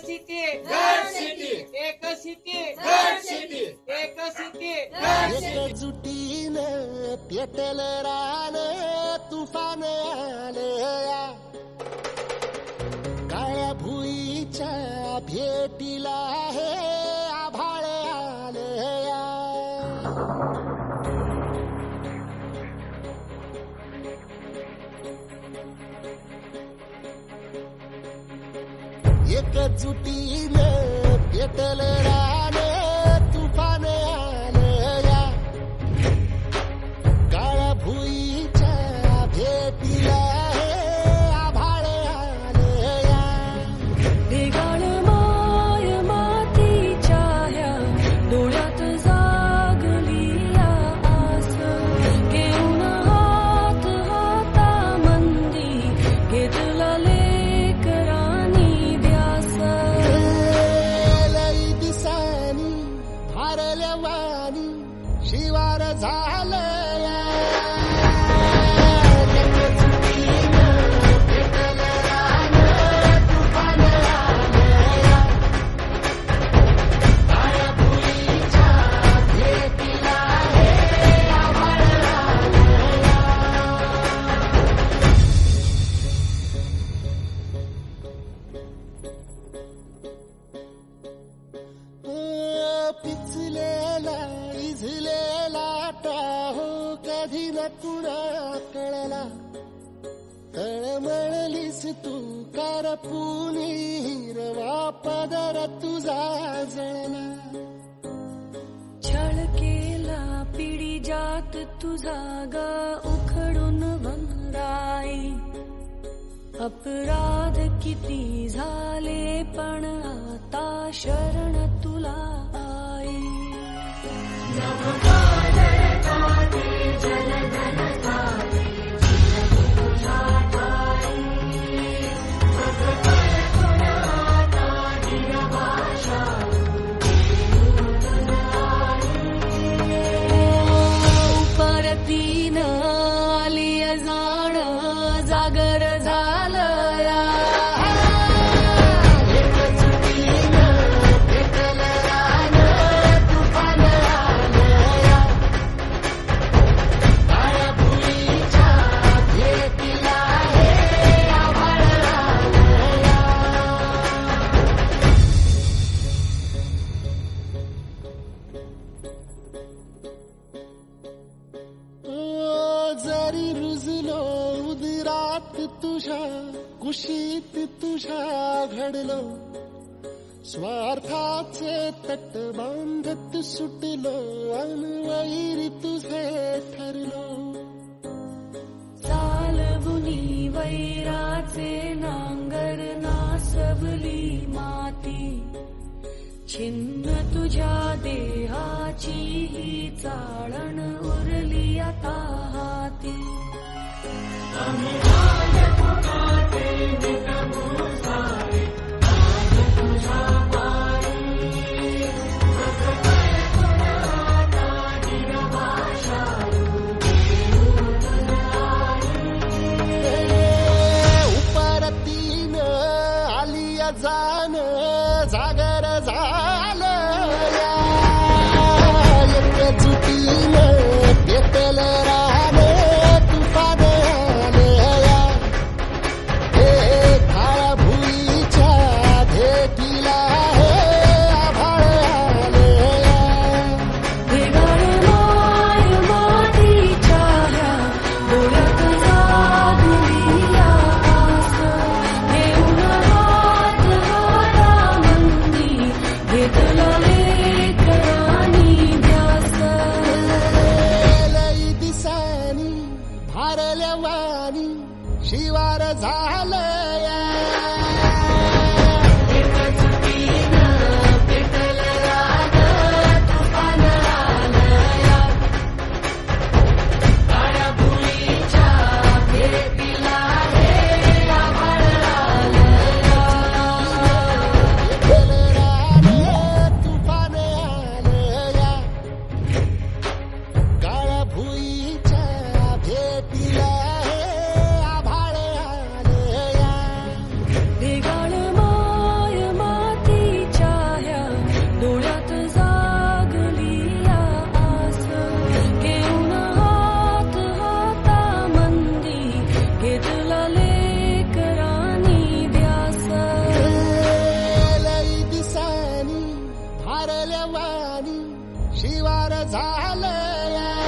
city एक city एकजुटीनं पेटलं रान तुफान आलया काळ्या भुईच्या भेटीला हे आभाळ आलया एकजुटीनं पेटलं रान तुफान आलया काळ्या भुईच्या भेटीला हे आभाळ आलया ढेगाळ माय मातीच्या ह्या डोळ्यात जागली या आस घेऊन हात हातामंदी घेतला लेकरांनी ध्यास लई दिसानी भारल्या वाणी शिवार झालया पिचलेला इझलेला टाहो कधी न कुणा कळला तळमळलीस तू कारपुनी हिरवा पदर तुझा जळला छळ केला पिढी जात तुझा ग उखडून वंराई अपराध किती झाले पण आता शरण तुला आई परतीन आली जाण जागर झालया जरी रुजलो उदरात तुझ्या कुशीत तुझ्या घडलो स्वार्थाचे तट बांधत सुटलो अनवैरी तुझे ठरलो चालवुनी वैराचे नांगर नासवली माती छिन्न तुझ्या देहाची ही चाळण उरली आता हाती उपरतीन आलिया जाण जागर झालया एकजुटीनं पेटलं रान तुफान आलया हे काळ्या भुईच्या भेटीला हे आभाळ आलया ढेगाळ माय मातीच्या ह्या डोळ्यात जागली या आस घेऊन हात हातामंदी घेतला लेक वाणी शिवार झालं या